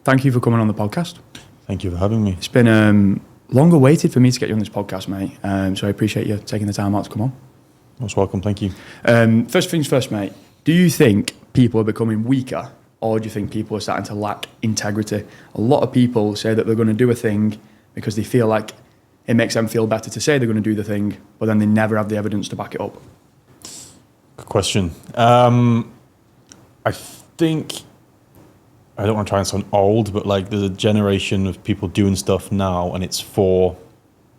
thank you for coming on the podcast. Thank you for having me. It's been long awaited for me to get you on this podcast, mate. So I appreciate you taking the time out to come on. Most welcome, thank you. First things first, mate. Do you think people are becoming weaker, or do you think people are starting to lack integrity? A lot of people say that they're going to do a thing because they feel like it makes them feel better to say they're going to do the thing, but then they never have the evidence to back it up. Good question. I think, I don't want to try and sound old, but like there's a generation of people doing stuff now and it's for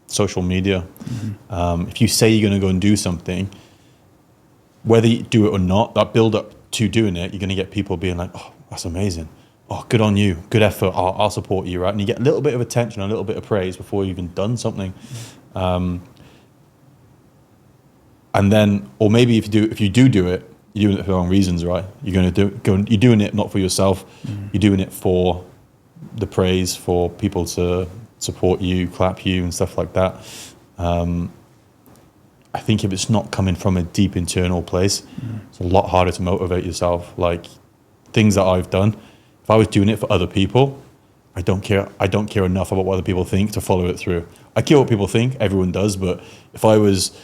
social media. Mm-hmm. If you say you're going to go and do something, whether you do it or not, that build up to doing it, you're going to get people being like, oh, that's amazing. Oh, good on you. Good effort. Oh, I'll support you, right? And you get a little bit of attention, a little bit of praise before you've even done something. Mm-hmm. And then, or maybe if you do it, you're doing it for the wrong reasons, right? You're you're doing it not for yourself. Mm-hmm. You're doing it for the praise, for people to support you, clap you, and stuff like that. I think if it's not coming from a deep internal place, it's a lot harder to motivate yourself. Like things that I've done, if I was doing it for other people, I don't care enough about what other people think to follow it through. I care what people think, everyone does, but if I was,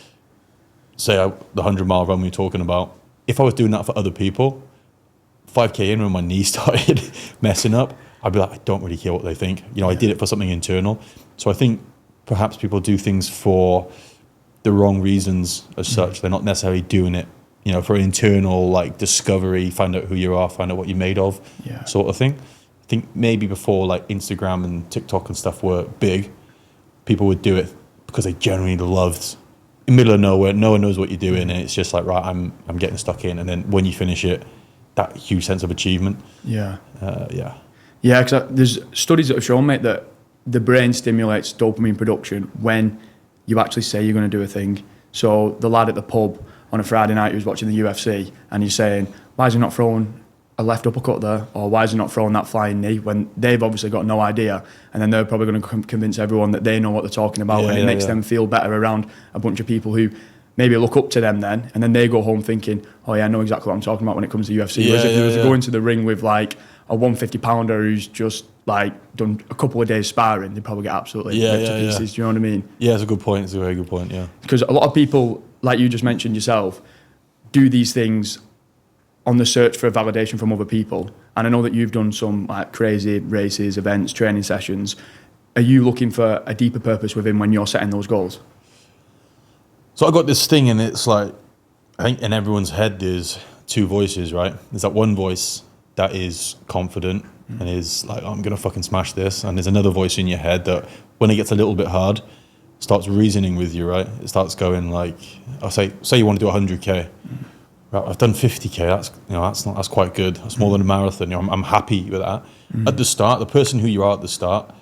say the 100-mile run we were talking about, if I was doing that for other people, 5K in when my knee started messing up, I'd be like, I don't really care what they think. I did it for something internal. So I think perhaps people do things for the wrong reasons as such. They're not necessarily doing it, for an internal like discovery, find out who you are, find out what you're made of, sort of thing. I think maybe before like Instagram and TikTok and stuff were big, people would do it because they genuinely loved, in the middle of nowhere, no one knows what you're doing, and it's just like, right, I'm getting stuck in, and then when you finish it, that huge sense of achievement. Yeah, because there's studies that have shown, mate, that the brain stimulates dopamine production when you actually say you're going to do a thing. So the lad at the pub on a Friday night who's watching the UFC and he's saying, why is he not throwing a left uppercut there? Or why is he not throwing that flying knee? When they've obviously got no idea. And then they're probably going to convince everyone that they know what they're talking about, and it makes them feel better around a bunch of people who maybe look up to them then. And then they go home thinking, oh yeah, I know exactly what I'm talking about when it comes to UFC. Whereas if they were to go into the ring with like a 150-pounder who's just like done a couple of days sparring, they probably get absolutely ripped to pieces. Do you know what I mean? Yeah, it's a good point. It's a very good point, yeah. Because a lot of people, like you just mentioned yourself, do these things on the search for validation from other people. And I know that you've done some like crazy races, events, training sessions. Are you looking for a deeper purpose within when you're setting those goals? So I got this thing, and it's like, I think in everyone's head there's two voices, right? There's that one voice that is confident and is like, oh, I'm going to fucking smash this. And there's another voice in your head that when it gets a little bit hard, starts reasoning with you, right? It starts going like, I'll say you want to do 100K. Right, I've done 50K, that's quite good. That's more than a marathon. I'm happy with that. At the start, the person who you are at the start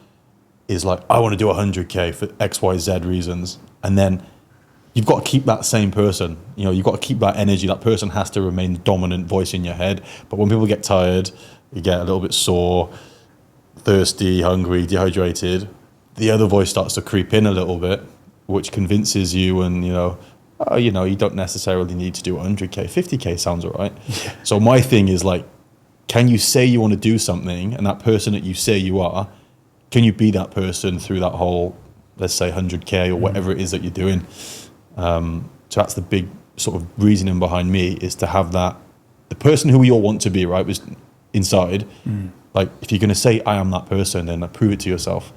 is like, I want to do 100K for X, Y, Z reasons. And then you've got to keep that same person. You've got to keep that energy. That person has to remain the dominant voice in your head. But when people get tired, you get a little bit sore, thirsty, hungry, dehydrated, the other voice starts to creep in a little bit, which convinces you and, you don't necessarily need to do 100K. 50K sounds all right. Yeah. So my thing is like, can you say you want to do something, and that person that you say you are, can you be that person through that whole, let's say 100K or whatever it is that you're doing? So that's the big sort of reasoning behind me, is to have that, the person who we all want to be, right, was inside. Like if you're going to say I am that person, then prove it to yourself.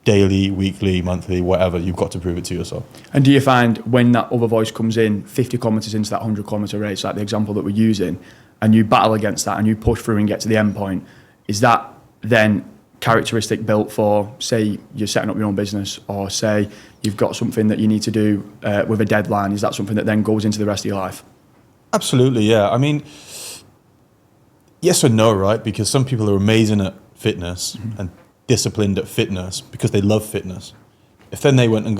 Daily, weekly, monthly, whatever, you've got to prove it to yourself. And do you find when that other voice comes in 50 kilometres into that 100-kilometre race, like the example that we're using, and you battle against that and you push through and get to the end point, is that then characteristic built for, say you're setting up your own business, or say you've got something that you need to do with a deadline? Is that something that then goes into the rest of your life? Absolutely, yeah. I mean, yes and no, right? Because some people are amazing at fitness and disciplined at fitness because they love fitness. If then they went and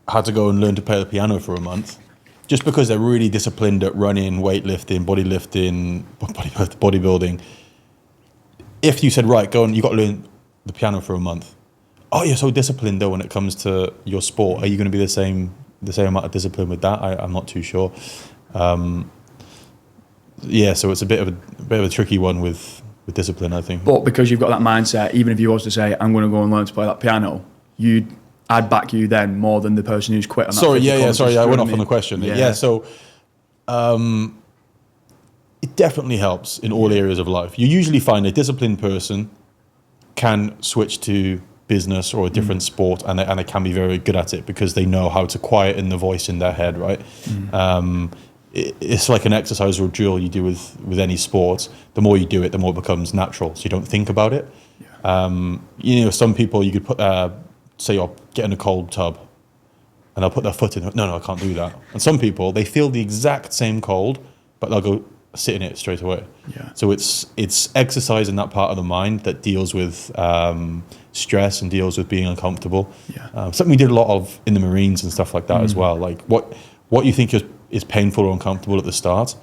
had to go and learn to play the piano for a month, just because they're really disciplined at running, weightlifting, bodybuilding, if you said, right, go and you got to learn the piano for a month. Oh, you're so disciplined though when it comes to your sport. Are you going to be the same amount of discipline with that? I'm not too sure. So it's a bit of a tricky one with with discipline, I think. But because you've got that mindset, even if you was to say, I'm going to go and learn to play that piano, I'd back you then more than the person who's quit on that. Sorry, I went off on the question. Yeah, so it definitely helps in all areas of life. You usually find a disciplined person can switch to business or a different sport, and they can be very good at it because they know how to quieten the voice in their head, right? It's like an exercise or a drill you do with any sport. The more you do it, the more it becomes natural, so you don't think about it. Some people you could put say you're getting a cold tub and they'll put their foot in it. No, I can't do that. And some people, they feel the exact same cold, but they'll go sit in it straight away. So it's exercise in that part of the mind that deals with stress and deals with being uncomfortable. Something we did a lot of in the Marines and stuff like that as well. Like what you think is painful or uncomfortable at the start,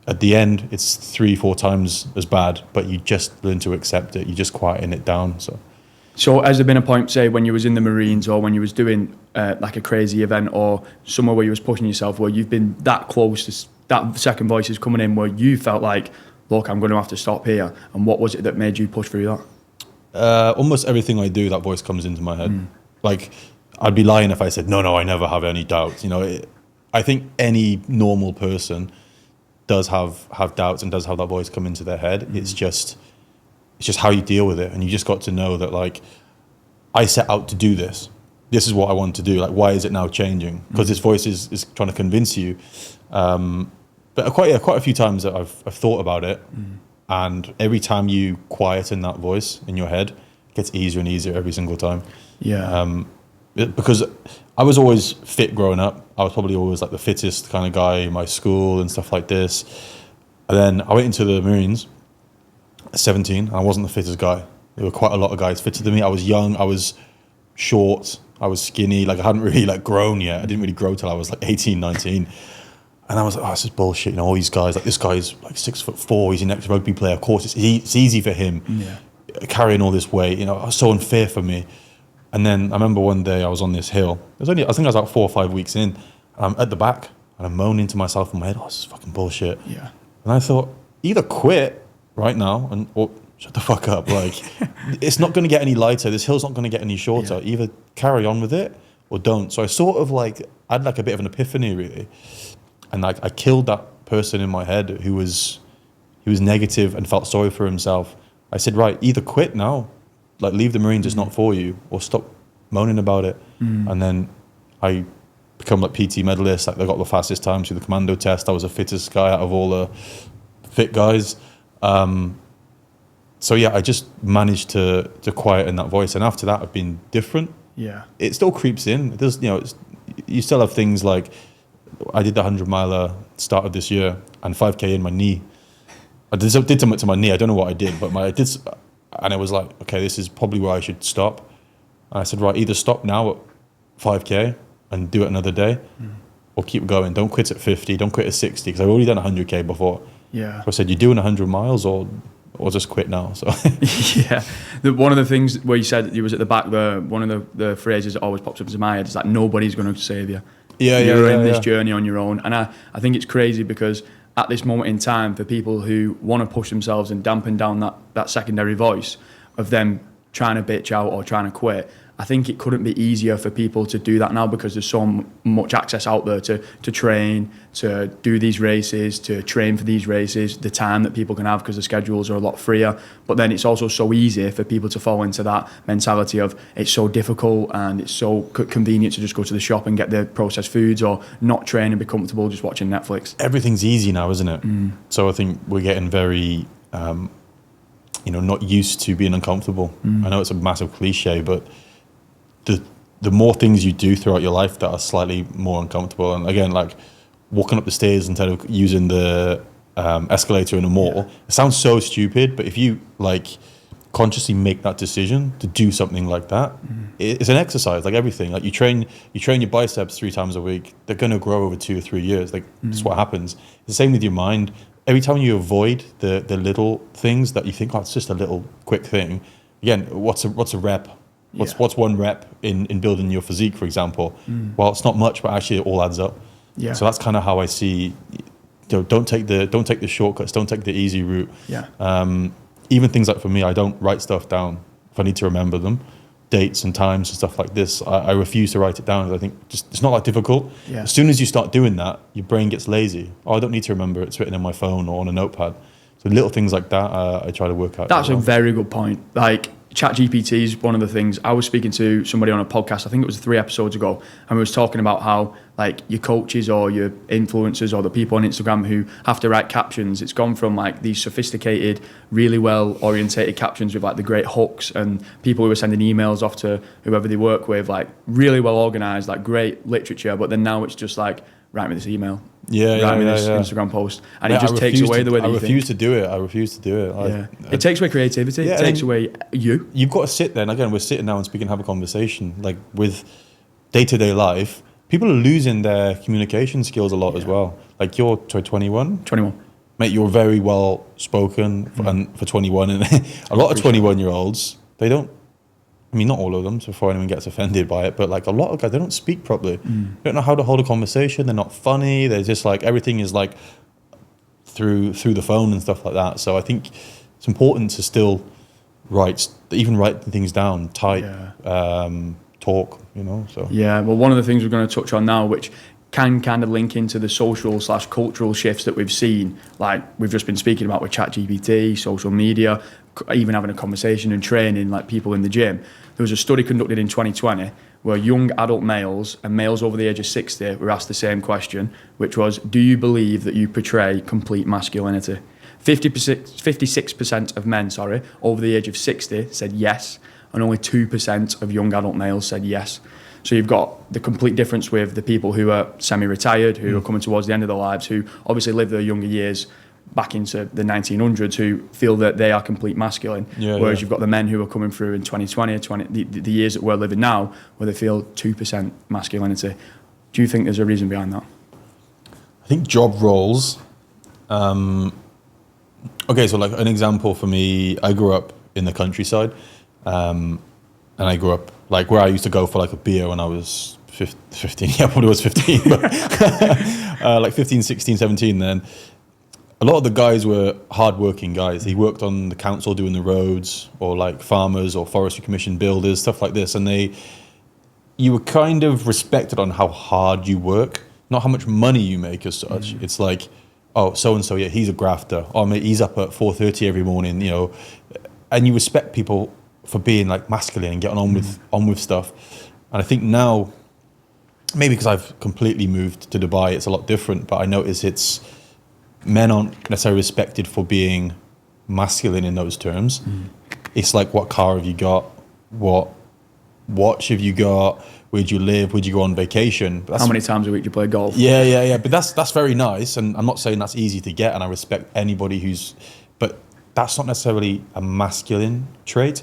at the end it's 3-4 times as bad, but you just learn to accept it. You just quieten it down. So has there been a point, say, when you was in the Marines or when you was doing like a crazy event or somewhere where you was pushing yourself, where you've been that close to that second voice is coming in, where you felt like, look, I'm going to have to stop here? And what was it that made you push through that? Almost everything I do, that voice comes into my head. Like, I'd be lying if I said, no, I never have any doubts. I think any normal person does have doubts and does have that voice come into their head. It's just how you deal with it. And you just got to know that, like, I set out to do this. This is what I want to do. Like, why is it now changing? Because this voice is trying to convince you. But quite a few times that I've thought about it, and every time you quieten that voice in your head, it gets easier and easier every single time. Because I was always fit growing up. I was probably always like the fittest kind of guy in my school and stuff like this. And then I went into the Marines at 17, and I wasn't the fittest guy. There were quite a lot of guys fitter than me. I was young, I was short, I was skinny. Like, I hadn't really like grown yet. I didn't really grow till I was like 18, 19. And I was like, this is bullshit. All these guys, like, this guy's like 6'4", he's an ex-rugby player. Of course, it's easy for him carrying all this weight. It was so unfair for me. And then I remember one day I was on this hill. I think I was like 4 or 5 weeks in. And I'm at the back and I'm moaning to myself in my head, this is fucking bullshit. And I thought, either quit right now or shut the fuck up. Like, it's not going to get any lighter. This hill's not going to get any shorter. Either carry on with it or don't. So I sort of I had like a bit of an epiphany, really. And I killed that person in my head who was negative and felt sorry for himself. I said, right, either quit now, like, leave the Marines, it's not for you, or stop moaning about it. And then I become like PT medalist. Like, I got the fastest time through the commando test. I was the fittest guy out of all the fit guys. So yeah, I just managed to quieten that voice. And after that, I've been different. It still creeps in. It does, you still have things like, I did the 100-miler start of this year, and 5K in my knee. I did something to my knee. I don't know what I did, but I did, and I was like, okay, this is probably where I should stop. And I said, right, either stop now at 5K and do it another day, or keep going. Don't quit at 50. Don't quit at 60, because I've already done 100K before. So I said, you're doing 100 miles, or just quit now. So One of the things where you said you was at the back, one of the phrases that always pops up into my head is that nobody's going to save you. You're in this journey on your own. And I think it's crazy, because at this moment in time, for people who want to push themselves and dampen down that secondary voice of them trying to bitch out or trying to quit, I think it couldn't be easier for people to do that now, because there's so much access out there to train, to do these races, to train for these races, the time that people can have because the schedules are a lot freer. But then it's also so easy for people to fall into that mentality of it's so difficult and it's so convenient to just go to the shop and get the processed foods, or not train and be comfortable just watching Netflix. Everything's easy now, isn't it? So I think we're getting very, not used to being uncomfortable. I know it's a massive cliche, but the more things you do throughout your life that are slightly more uncomfortable, and again, like walking up the stairs instead of using the escalator in a mall, it sounds so stupid, but if you like consciously make that decision to do something like that, it's an exercise, like everything. Like you train your biceps 3 times a week, they're going to grow over 2 or 3 years. Like that's what happens. It's the same with your mind. Every time you avoid the little things that you think, it's just a little quick thing. Again, what's a rep? What's one rep in building your physique, for example? Well, it's not much, but actually it all adds up. So that's kind of how I see don't take the shortcuts, don't take the easy route. Yeah. Even things like for me, I don't write stuff down if I need to remember them, dates and times and stuff like this. I refuse to write it down. I think just it's not that difficult. Yeah. As soon as you start doing that, your brain gets lazy. I don't need to remember it's written in my phone or on a notepad. So little things like that, I try to work out. That's a very good point. Like ChatGPT is one of the things. I was speaking to somebody on a podcast, I think it was 3 episodes ago, and we was talking about how like your coaches or your influencers or the people on Instagram who have to write captions, it's gone from like these sophisticated, really well orientated captions with like the great hooks and people who are sending emails off to whoever they work with, like really well organized, like great literature, but then now it's just like, write me this email. Write me this Instagram post, and it just takes away the way that you think. I refuse to do it. It takes away creativity. It takes away you. You've got to sit there, and again, we're sitting now and speaking, have a conversation. Like with day-to-day life, people are losing their communication skills a lot as well. Like you're 21? 21. Mate, you're very well spoken for 21, and a lot of 21-year-olds, they don't. I mean, not all of them, so before anyone gets offended by it, but like a lot of guys, they don't speak properly. They don't know how to hold a conversation. They're not funny. They're just like, everything is like through the phone and stuff like that. So I think it's important to still write things down, type, talk, so. Yeah, well, one of the things we're going to touch on now, which can kind of link into the social/cultural shifts that we've seen, like we've just been speaking about with ChatGPT, social media, even having a conversation and training like people in the gym. There was a study conducted in 2020 where young adult males and males over the age of 60 were asked the same question, which was, do you believe that you portray complete masculinity? 56% of men, over the age of 60 said yes, and only 2% of young adult males said yes. So you've got the complete difference with the people who are semi-retired, who are coming towards the end of their lives, who obviously live their younger years back into the 1900s, who feel that they are complete masculine. Whereas you've got the men who are coming through in 2020, the years that we're living now, where they feel 2% masculinity. Do you think there's a reason behind that? I think job roles. Okay, so like an example for me, I grew up in the countryside, and I grew up like where I used to go for like a beer when I was 15. Yeah, I probably was 15, but like 15, 16, 17 then. A lot of the guys were hard-working guys. He worked on the council doing the roads, or like farmers or forestry commission builders, stuff like this. And you were kind of respected on how hard you work, not how much money you make as such. It's like, oh, so-and-so, yeah, he's a grafter. Oh, mate, he's up at 4:30 every morning, And you respect people for being like masculine and getting on with stuff. And I think now, maybe because I've completely moved to Dubai, it's a lot different. But I notice men aren't necessarily respected for being masculine in those terms. It's like, what car have you got? What watch have you got? Where'd you live? Where'd you go on vacation? How many times a week do you play golf? Yeah. But that's very nice. And I'm not saying that's easy to get. And I respect anybody but that's not necessarily a masculine trait.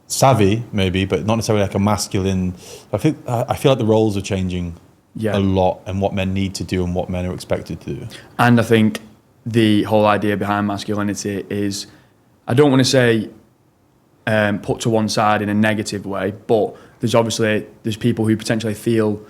Savvy, maybe, but not necessarily like a masculine. I feel like the roles are changing a lot, and what men need to do and what men are expected to do. And I think the whole idea behind masculinity is, I don't want to say put to one side in a negative way, but there's people who potentially feel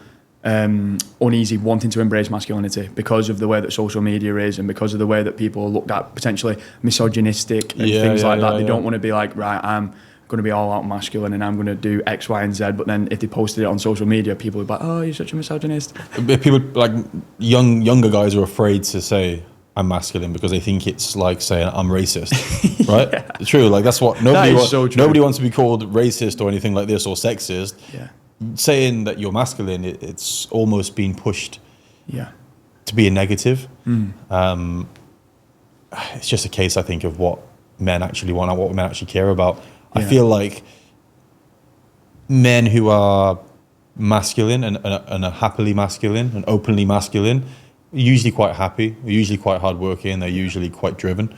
uneasy wanting to embrace masculinity because of the way that social media is and because of the way that people are looked at potentially misogynistic and things like that. They don't want to be like, right, I'm going to be all out masculine and I'm going to do X, Y, and Z. But then if they posted it on social media, people would be like, oh, you're such a misogynist. People like younger guys are afraid to say I'm masculine because they think it's like saying I'm racist, right? Yeah. True, like that's what nobody wants to be called racist or anything like this or sexist. Yeah. Saying that you're masculine, it's almost been pushed to be a negative. It's just a case, I think, of what men actually want and what men actually care about. I feel like men who are masculine and are happily masculine and openly masculine are usually quite happy, are usually quite hardworking, they're usually quite driven.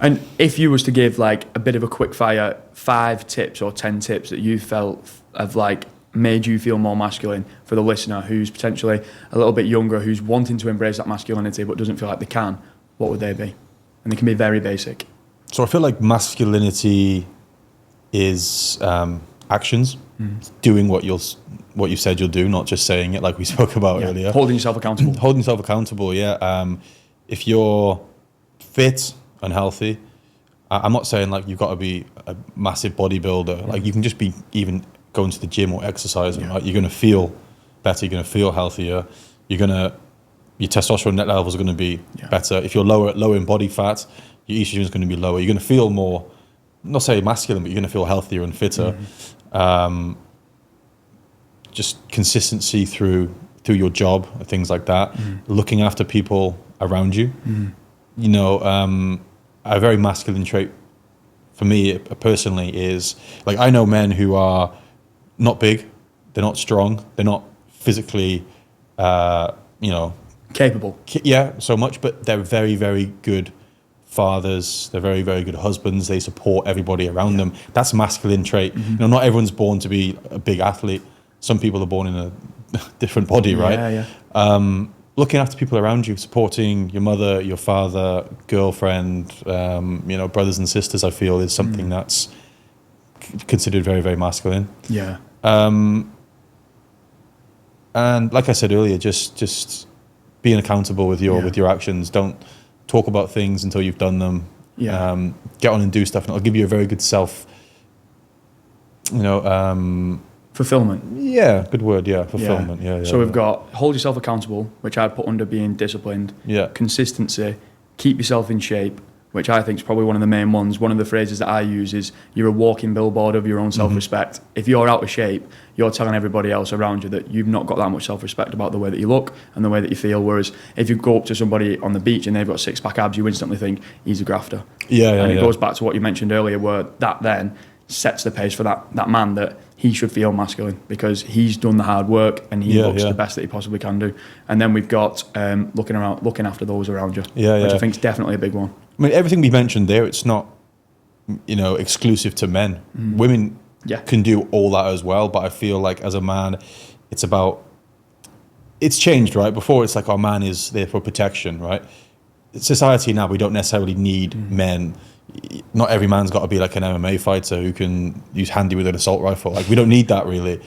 And if you was to give like a bit of a quick fire 5 tips or 10 tips that you felt have like made you feel more masculine for the listener who's potentially a little bit younger, who's wanting to embrace that masculinity but doesn't feel like they can, what would they be? And they can be very basic. So I feel like masculinity is actions, doing what you said you'll do, not just saying it like we spoke about earlier. Holding yourself accountable. Holding yourself accountable, yeah. If you're fit and healthy, I'm not saying like you've got to be a massive bodybuilder. Like you can just be even going to the gym or exercising. Right? You're going to feel better. You're going to feel healthier. Your testosterone net levels are going to be better. If you're lower in body fat, your estrogen is going to be lower. You're going to feel more, not say masculine, but you're going to feel healthier and fitter. Just consistency through your job, things like that. Looking after people around you. You know, a very masculine trait for me personally is, like, I know men who are not big, they're not strong, they're not physically, capable. So much, but they're very, very good fathers. They're very, very good husbands. They support everybody around them. That's a masculine trait. You know, not everyone's born to be a big athlete. Some people are born in a different body, right? Looking after people around you, supporting your mother, your father, girlfriend, brothers and sisters, I feel is something that's considered very, very masculine. Yeah. And like I said earlier, just being accountable with your actions. Don't talk about things until you've done them. Get on and do stuff, and it'll give you a very good fulfillment. Yeah, good word. Yeah, fulfillment. Yeah. So we've got hold yourself accountable, which I'd put under being disciplined. Yeah. Consistency, keep yourself in shape, which I think is probably one of the main ones. One of the phrases that I use is you're a walking billboard of your own self-respect. If you're out of shape, you're telling everybody else around you that you've not got that much self-respect about the way that you look and the way that you feel. Whereas if you go up to somebody on the beach and they've got six-pack abs, you instantly think he's a grafter. And it goes back to what you mentioned earlier, where that then sets the pace for that man, that he should feel masculine because he's done the hard work and he looks the best that he possibly can do. And then we've got looking after those around you, which I think is definitely a big one. I mean, everything we mentioned there, it's not, exclusive to men. Women can do all that as well, but I feel like as a man, it's changed, right? Before it's like our man is there for protection, right? Society now, we don't necessarily need men. Not every man's got to be like an MMA fighter who can use handy with an assault rifle. Like, we don't need that really,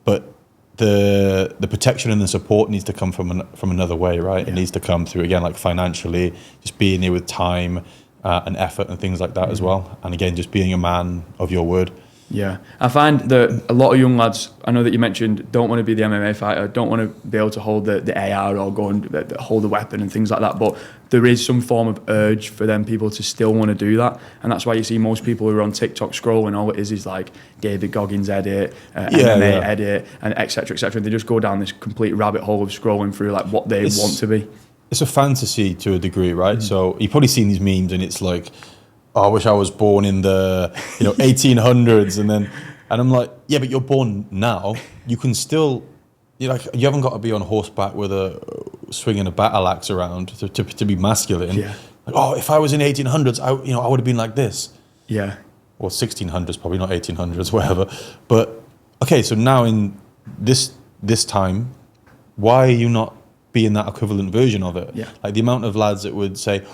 but the protection and the support needs to come from another way, right? It needs to come through, again, like financially, just being there with time and effort and things like that as well. And again, just being a man of your word. Yeah, I find that a lot of young lads, I know that you mentioned, don't want to be the MMA fighter, don't want to be able to hold the AR or go and hold the weapon and things like that, but there is some form of urge for them people to still want to do that, and that's why you see most people who are on TikTok scrolling, all it is like David Goggins edit, MMA edit, and etc. etc. They just go down this complete rabbit hole of scrolling through like what they want to be. It's a fantasy to a degree, right? So you've probably seen these memes and it's like, I wish I was born in the 1800s, and I'm like, yeah, but you're born now. You can still, you haven't got to be on horseback with swinging a battle axe around to be masculine. Yeah. Like, oh, if I was in 1800s, I would have been like this. Yeah. Or 1600s, probably not 1800s, whatever. But okay, so now in this time, why are you not being that equivalent version of it? Yeah. Like the amount of lads that would say,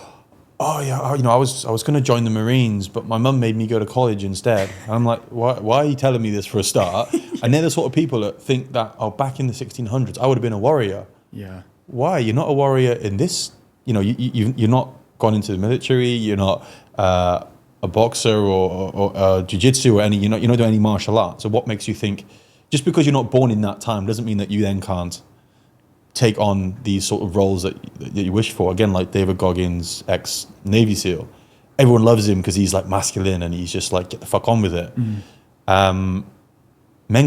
oh yeah, I was going to join the Marines, but my mum made me go to college instead. And I'm like, why are you telling me this for a start? And they're the sort of people that think that, back in the 1600s, I would have been a warrior. Yeah. Why? You're not a warrior in this. You're not gone into the military. You're not a boxer or jiu-jitsu or any. You're not doing any martial arts. So what makes you think? Just because you're not born in that time doesn't mean that you then can't take on these sort of roles that you wish for. Again, like David Goggins, ex-Navy SEAL. Everyone loves him because he's like masculine and he's just like, get the fuck on with it. Men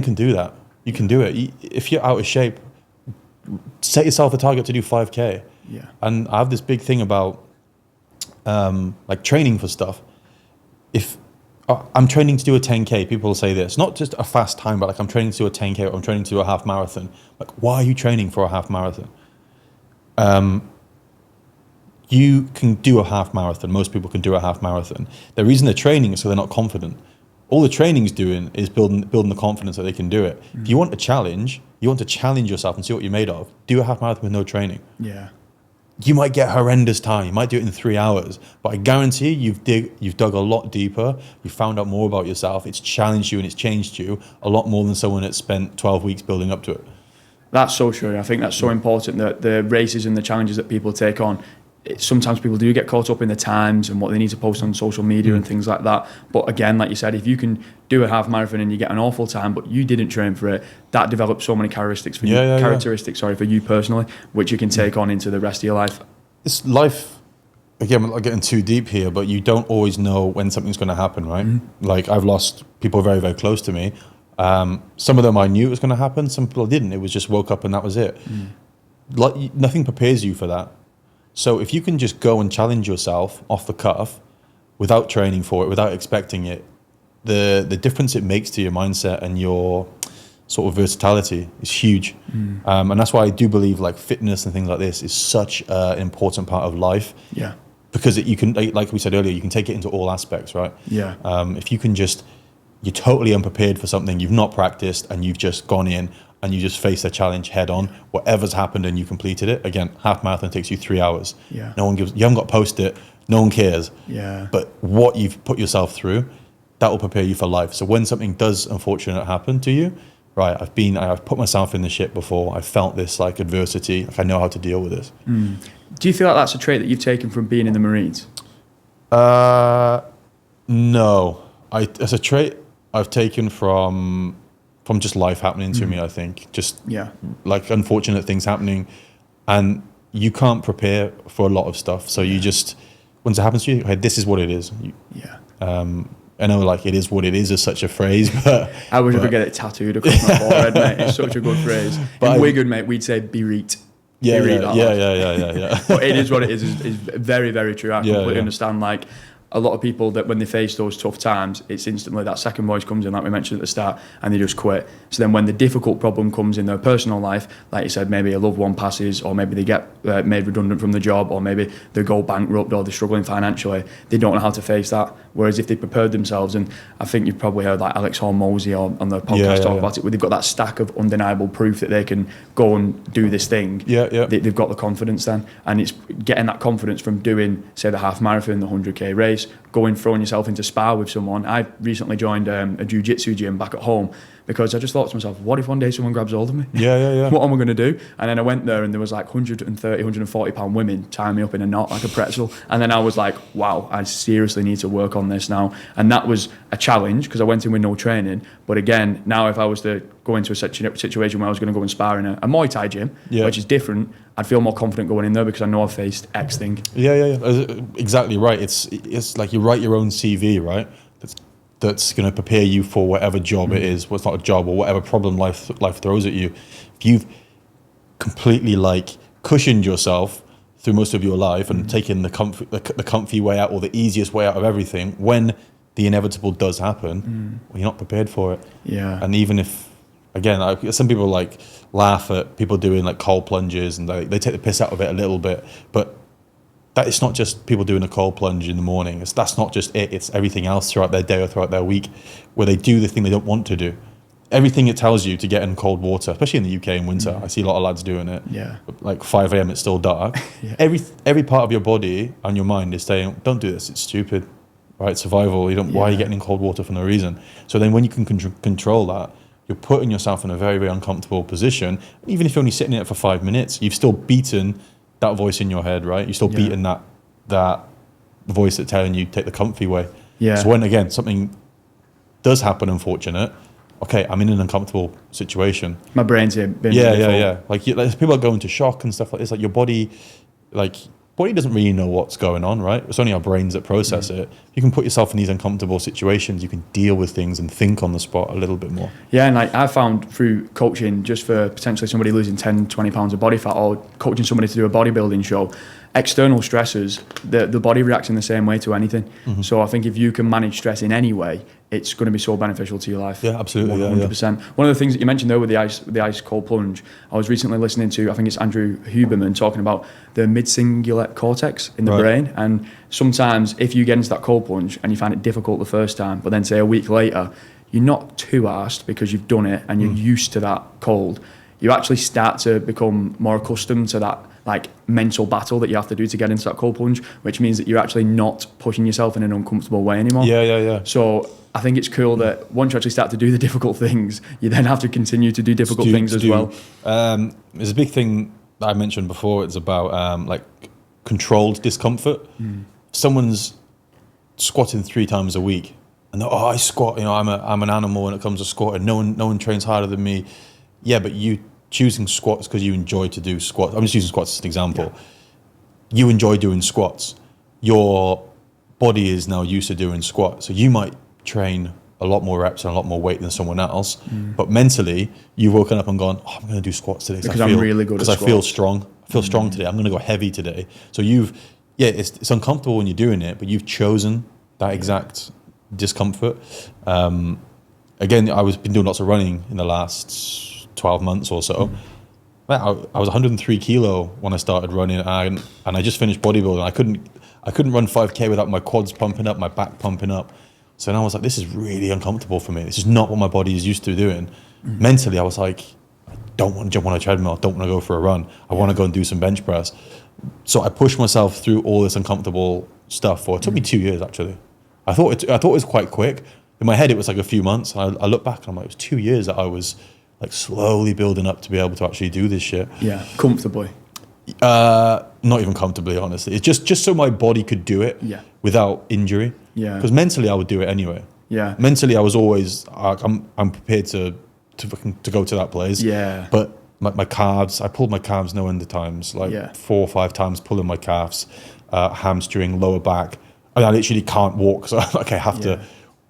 can do that. You can do it. If you're out of shape, set yourself a target to do 5K. Yeah. And I have this big thing about like training for stuff. If I'm training to do a 10K, people will say this, not just a fast time, but like I'm training to do a 10K or I'm training to do a half marathon. Like, why are you training for a half marathon? You can do a half marathon. Most people can do a half marathon. The reason they're training is so they're not confident. All the training's doing is building the confidence that they can do it. If you want a challenge, you want to challenge yourself and see what you're made of. Do a half marathon with no training. Yeah. you might get horrendous time. You might do it in 3 hours, but I guarantee you've dug a lot deeper. You found out more about yourself. It's challenged you and it's changed you a lot more than someone that spent 12 weeks building up to it. That's so true. I think that's so important, that the races and the challenges that people take on, sometimes people do get caught up in the times and what they need to post on social media and things like that. But again, like you said, if you can do a half marathon and you get an awful time, but you didn't train for it, that develops so many characteristics for for you personally, which you can take on into the rest of your life. It's life. Again, we're not getting too deep here, but you don't always know when something's going to happen, right? Like, I've lost people very, very close to me. Some of them I knew it was going to happen. Some people didn't. It was just woke up and that was it. Like, nothing prepares you for that. So if you can just go and challenge yourself off the cuff without training for it, without expecting it, the difference it makes to your mindset and your sort of versatility is huge. And that's why I do believe like fitness and things like this is such an important part of life. Yeah. Because you can, like we said earlier, you can take it into all aspects, right? Yeah. If you can just, you're totally unprepared for something, you've not practiced and you've just gone in and you just face the challenge head on, whatever's happened and you completed it. Again, half marathon takes you 3 hours. Yeah. No one gives, you haven't got to post it, no one cares. Yeah. But what you've put yourself through, that will prepare you for life. So when something does unfortunate happen to you, right, I've put myself in the shit before, I felt this like adversity, like I know how to deal with this. Do you feel like that's a trait that you've taken from being in the Marines? No. It's a trait I've taken from just life happening to me, I think. Just like unfortunate things happening. And you can't prepare for a lot of stuff. So you just, once it happens to you, hey, this is what it is. I know like it is what it is such a phrase, but... I wish I could get it tattooed across my forehead, mate. It's such a good phrase. But in Wigan, mate, we'd say be reet. Yeah. But it is what it is very, very true. I completely understand. Like, a lot of people that when they face those tough times, it's instantly that second voice comes in, like we mentioned at the start, and they just quit. So then when the difficult problem comes in their personal life, like you said, maybe a loved one passes, or maybe they get made redundant from the job, or maybe they go bankrupt, or they're struggling financially, they don't know how to face that. Whereas if they prepared themselves, and I think you've probably heard like Alex Hormozy on the podcast talk about it, where they've got that stack of undeniable proof that they can go and do this thing. They've got the confidence then, and it's getting that confidence from doing, say, the half marathon, the 100k race, throwing yourself into spar with someone. I recently joined a jiu-jitsu gym back at home because I just thought to myself, what if one day someone grabs hold of me? What am I going to do? And then I went there and there was like 130, 140 pound women tying me up in a knot like a pretzel. And then I was like, wow, I seriously need to work on this now. And that was a challenge because I went in with no training. But again, now if I was to go into a situation where I was going to go and spar in a Muay Thai gym, which is different, I'd feel more confident going in there because I know I've faced X thing. Exactly right. It's like you write your own CV, right? That's going to prepare you for whatever job it is. Well, it's not a job, or whatever problem life throws at you. If you've completely like cushioned yourself through most of your life and taken the comfy way out, or the easiest way out of everything, when the inevitable does happen, well, you're not prepared for it. And even if, again, some people like laugh at people doing like cold plunges and they take the piss out of it a little bit, but that it's not just people doing a cold plunge in the morning. That's not just it. It's everything else throughout their day or throughout their week where they do the thing they don't want to do. Everything it tells you to get in cold water, especially in the UK in winter. I see a lot of lads doing it. Like 5 a.m. it's still dark. Every part of your body and your mind is saying, don't do this. It's stupid, right? Survival. Why are you getting in cold water for no reason? So then when you can control that, you're putting yourself in a very, very uncomfortable position. Even if you're only sitting in it for 5 minutes, you've still beaten that voice in your head, right? You're still beating that voice that's telling you take the comfy way. So when, again, something does happen unfortunate, okay, I'm in an uncomfortable situation. My brain's here. Like people are going to shock and stuff like this. Like your body, body doesn't really know what's going on, right? It's only our brains that process it. You can put yourself in these uncomfortable situations. You can deal with things and think on the spot a little bit more. And like I found through coaching, just for potentially somebody losing 10, 20 pounds of body fat, or coaching somebody to do a bodybuilding show, external stressors, the body reacts in the same way to anything. So I think if you can manage stress in any way, it's going to be so beneficial to your life. Absolutely. 100%. One of the things that you mentioned there with the ice cold plunge, I was recently listening to, I think it's Andrew Huberman, talking about the mid-cingulate cortex in the brain. And sometimes if you get into that cold plunge and you find it difficult the first time, but then say a week later, you're not too arsed because you've done it and you're used to that cold. You actually start to become more accustomed to that like mental battle that you have to do to get into that cold plunge, which means that you're actually not pushing yourself in an uncomfortable way anymore. Yeah. So I think it's cool that once you actually start to do the difficult things, you then have to continue to do difficult things as well. There's a big thing that I mentioned before. It's about like controlled discomfort. Someone's squatting 3 times a week, and I squat. You know, I'm an animal when it comes to squatting. No one trains harder than me. Yeah, but you choosing squats because you enjoy to do squats. I'm just using squats as an example. Yeah. You enjoy doing squats. Your body is now used to doing squats, so you might train a lot more reps and a lot more weight than someone else. But mentally, you've woken up and gone, I'm going to do squats today because I'm really good at squats. Because I feel strong. I feel strong today. I'm going to go heavy today. So it's uncomfortable when you're doing it, but you've chosen that exact discomfort. Again, I've been doing lots of running in the last 12 months or so. I was 103 kilo when I started running, and I just finished bodybuilding. I couldn't run 5K without my quads pumping up, my back pumping up. So then I was like, this is really uncomfortable for me. This is not what my body is used to doing. Mentally, I was like, I don't want to jump on a treadmill. I don't want to go for a run. I want to go and do some bench press. So I pushed myself through all this uncomfortable stuff it took me 2 years actually. I thought it was quite quick. In my head, it was like a few months. I look back and I'm like, it was 2 years that I was like slowly building up to be able to actually do this shit. Yeah, comfortably. Not even comfortably, honestly. It's just so my body could do it without injury. Yeah. Because mentally, I would do it anyway. Yeah. Mentally, I was always I'm prepared to go to that place. Yeah. But my calves, I pulled my calves no end of times, like 4 or 5 times pulling my calves, hamstring, lower back. I literally can't walk, so I have to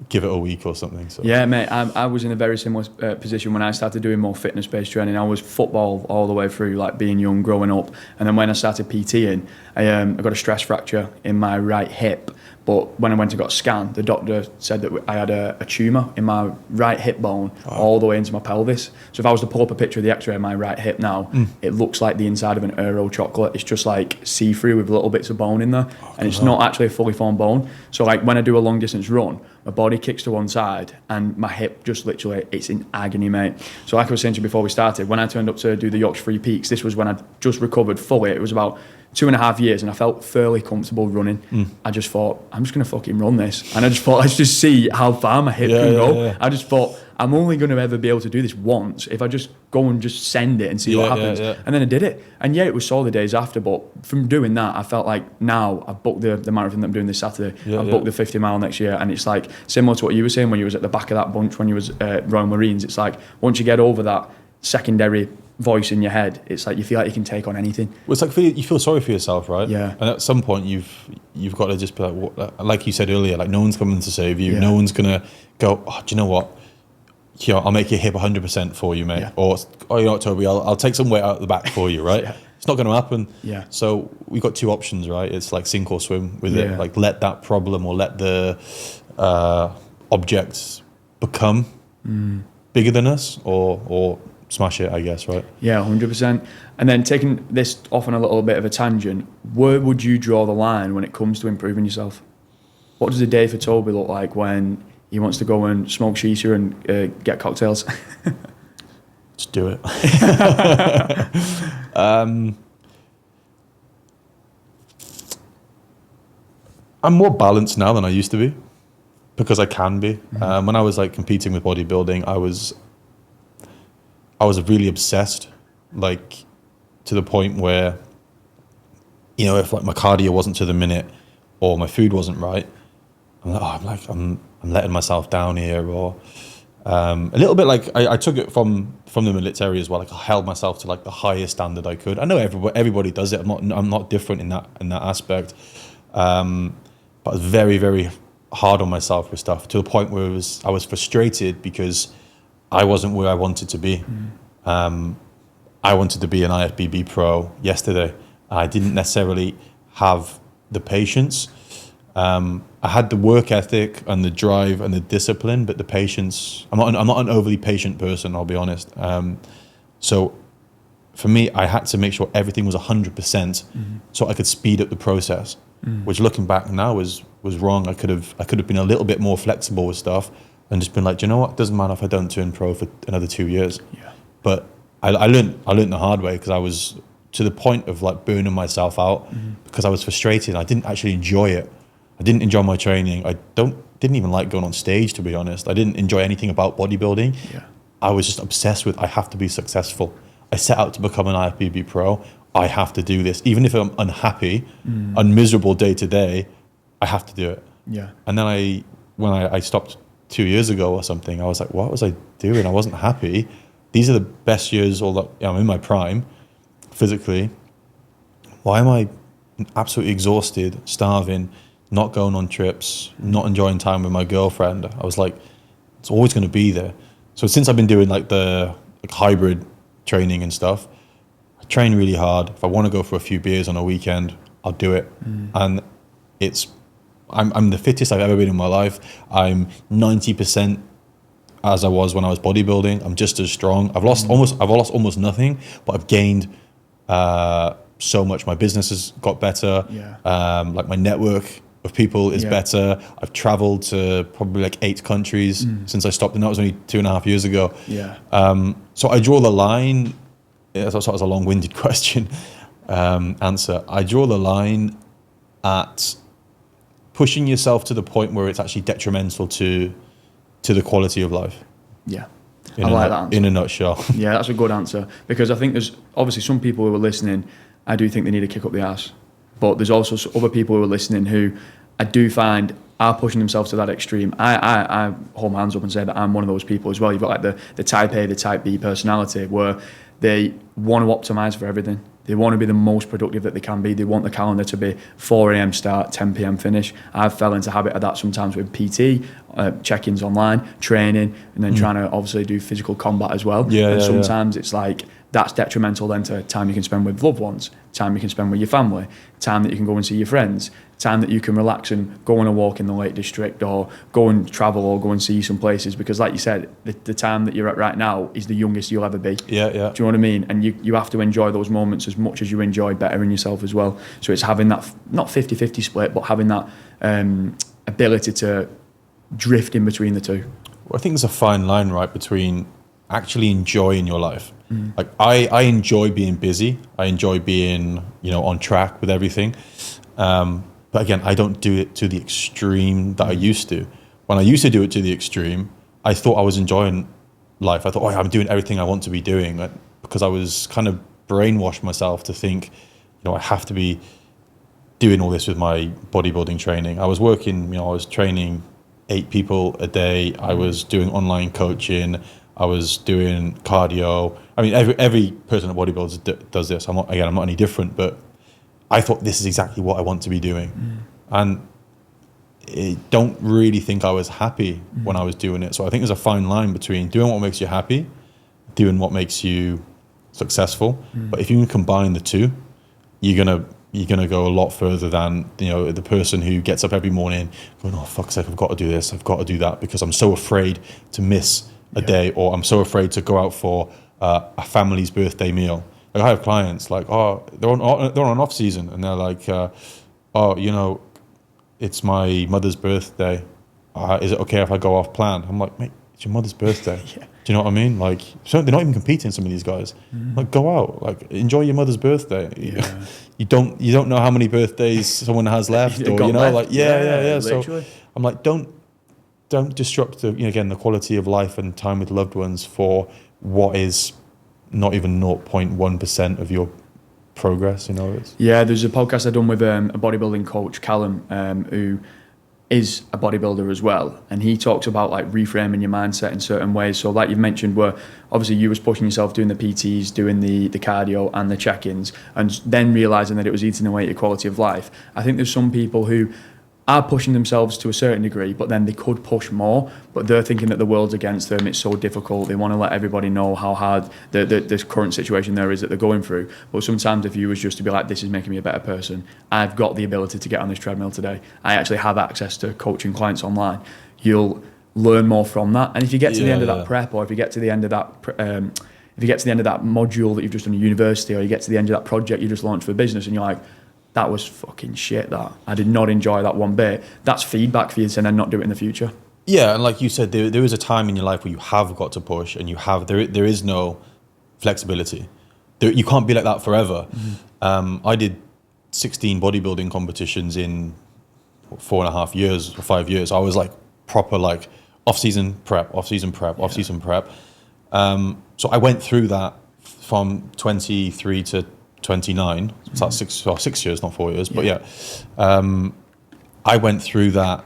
give it a week or something. So. Yeah, mate, I was in a very similar position when I started doing more fitness-based training. I was football all the way through, like being young, growing up. And then when I started PTing, I got a stress fracture in my right hip. But when I went and got a scan, the doctor said that I had a tumour in my right hip bone all the way into my pelvis. So if I was to pull up a picture of the x-ray of my right hip now, it looks like the inside of an Aero chocolate. It's just like see-through with little bits of bone in there. And it's not actually a fully formed bone. So like when I do a long distance run, my body kicks to one side and my hip just literally, it's in agony, mate. So like I was saying to you before we started, when I turned up to do the Yorkshire Free Peaks, this was when I'd just recovered fully. It was about 2.5 years and I felt fairly comfortable running. I just thought, I'm just going to fucking run this. And I just thought, let's just see how far my hip can go. Yeah. I just thought, I'm only going to ever be able to do this once if I just go and just send it and see what happens. And then I did it. And it was sore the days after, but from doing that, I felt like now I've booked the marathon that I'm doing this Saturday. I've booked the 50 mile next year. And it's like similar to what you were saying when you was at the back of that bunch when you was Royal Marines. It's like once you get over that secondary voice in your head, it's like you feel like you can take on anything. Well, it's like you feel sorry for yourself, right? Yeah. And at some point, you've got to just be like you said earlier, like no one's coming to save you. Yeah. No one's gonna go, do you know what? I'll make your hip 100% for you, mate. Yeah. Or you know what, Toby, I'll take some weight out of the back for you, right? It's not going to happen. Yeah. So we've got 2 options, right? It's like sink or swim with it. Like let that problem or let the objects become bigger than us, or smash it, I guess, right? Yeah, 100%. And then taking this off on a little bit of a tangent, where would you draw the line when it comes to improving yourself? What does a day for Toby look like when he wants to go and smoke shisha and get cocktails? Just do it. I'm more balanced now than I used to be because I can be. When I was like competing with bodybuilding, I was really obsessed, like to the point where, you know, if like my cardio wasn't to the minute or my food wasn't right, I'm letting myself down here, or a little bit like I took it from the military as well. Like I held myself to like the highest standard I could. I know everybody does it. I'm not different in that aspect. But I was very, very hard on myself with stuff to the point where I was frustrated because I wasn't where I wanted to be. I wanted to be an IFBB pro yesterday. I didn't necessarily have the patience. I had the work ethic and the drive and the discipline, but the patience. I'm not an overly patient person, I'll be honest. So for me, I had to make sure everything was 100%, so I could speed up the process. Which, looking back now, was wrong. I could have been a little bit more flexible with stuff and just been like, do you know what? It doesn't matter if I don't turn pro for another 2 years. Yeah. But I learned the hard way because I was to the point of like burning myself out because I was frustrated. I didn't actually enjoy it. I didn't enjoy my training. I didn't even like going on stage, to be honest. I didn't enjoy anything about bodybuilding. Yeah. I was just obsessed with, I have to be successful. I set out to become an IFBB pro. I have to do this. Even if I'm unhappy and miserable day to day, I have to do it. Yeah. And then when I stopped 2 years ago or something, I was like, what was I doing? I wasn't happy. These are the best years, I'm in my prime, physically. Why am I absolutely exhausted, starving, not going on trips, not enjoying time with my girlfriend? I was like, it's always going to be there. So since I've been doing like the hybrid training and stuff, I train really hard. If I want to go for a few beers on a weekend, I'll do it. And I'm the fittest I've ever been in my life. I'm 90% as I was when I was bodybuilding. I'm just as strong. I've lost almost nothing, but I've gained so much. My business has got better. Yeah. Like my network of people is better. I've traveled to probably like 8 countries since I stopped, and that was only 2.5 years ago. Yeah. So I draw the line. That was a long-winded question answer. I draw the line at pushing yourself to the point where it's actually detrimental to the quality of life. Yeah. I like that answer. In a nutshell. Yeah, that's a good answer, because I think there's obviously some people who are listening, I do think they need a kick up the arse. But there's also other people who are listening who I do find are pushing themselves to that extreme. I hold my hands up and say that I'm one of those people as well. You've got like the type A, the type B personality, where they want to optimise for everything. They want to be the most productive that they can be. They want the calendar to be 4 a.m. start, 10 p.m. finish. I've fell into habit of that sometimes with PT, check-ins online, training, and then trying to obviously do physical combat as well. And sometimes it's like that's detrimental then to time you can spend with loved ones, time you can spend with your family, time that you can go and see your friends, time that you can relax and go on a walk in the Lake District, or go and travel, or go and see some places. Because like you said, the time that you're at right now is the youngest you'll ever be. Yeah. Do you know what I mean? And you have to enjoy those moments as much as you enjoy bettering yourself as well. So it's having that, not 50-50 split, but having that ability to drift in between the two. Well, I think there's a fine line, right, between actually enjoying your life. Like I enjoy being busy. I enjoy being, on track with everything. But again, I don't do it to the extreme that I used to. When I used to do it to the extreme, I thought I was enjoying life. I thought, I'm doing everything I want to be doing, because I was kind of brainwashed myself to think, I have to be doing all this with my bodybuilding training. I was working, I was training 8 people a day. I was doing online coaching. I was doing cardio. I mean, every person at bodybuilders does this. I'm not any different, but I thought this is exactly what I want to be doing. And I don't really think I was happy when I was doing it. So I think there's a fine line between doing what makes you happy, doing what makes you successful. But if you can combine the two, you're gonna go a lot further than the person who gets up every morning going, oh fuck's sake, I've got to do this, I've got to do that, because I'm so afraid to miss a day, or I'm so afraid to go out for a family's birthday meal. Like I have clients like, they're on off season, and they're like, it's my mother's birthday. Is it okay if I go off plan? I'm like, mate, it's your mother's birthday. Do you know what I mean? Like, so they're not even competing. Some of these guys, like, go out, like, enjoy your mother's birthday. Yeah. You don't know how many birthdays someone has left, or left. Like, yeah. So I'm like, don't disrupt the quality of life and time with loved ones for what is not even 0.1% of your progress. Yeah, there's a podcast I've done with a bodybuilding coach, Callum, who is a bodybuilder as well, and he talks about like reframing your mindset in certain ways. So like you've mentioned, where obviously you was pushing yourself, doing the PTs, doing the cardio and the check-ins, and then realising that it was eating away at your quality of life. I think there's some people who are pushing themselves to a certain degree, but then they could push more, but they're thinking that the world's against them, it's so difficult, they want to let everybody know how hard the current situation there is that they're going through. But sometimes if you was just to be like, this is making me a better person, I've got the ability to get on this treadmill today, I actually have access to coaching clients online, you'll learn more from that. And if you get to the end of that prep, or if you get to the end of that if you get to the end of that module that you've just done at university, or you get to the end of that project you just launched for business, and you're like, that was fucking shit, that. I did not enjoy that one bit. That's feedback for you to then not do it in the future. Yeah, and like you said, there is a time in your life where you have got to push, and there is no flexibility. You can't be like that forever. I did 16 bodybuilding competitions in 4.5 years or 5 years. I was like proper like off-season prep. So I went through that from 23 to 29. So that's 6 years, not 4 years. But I went through that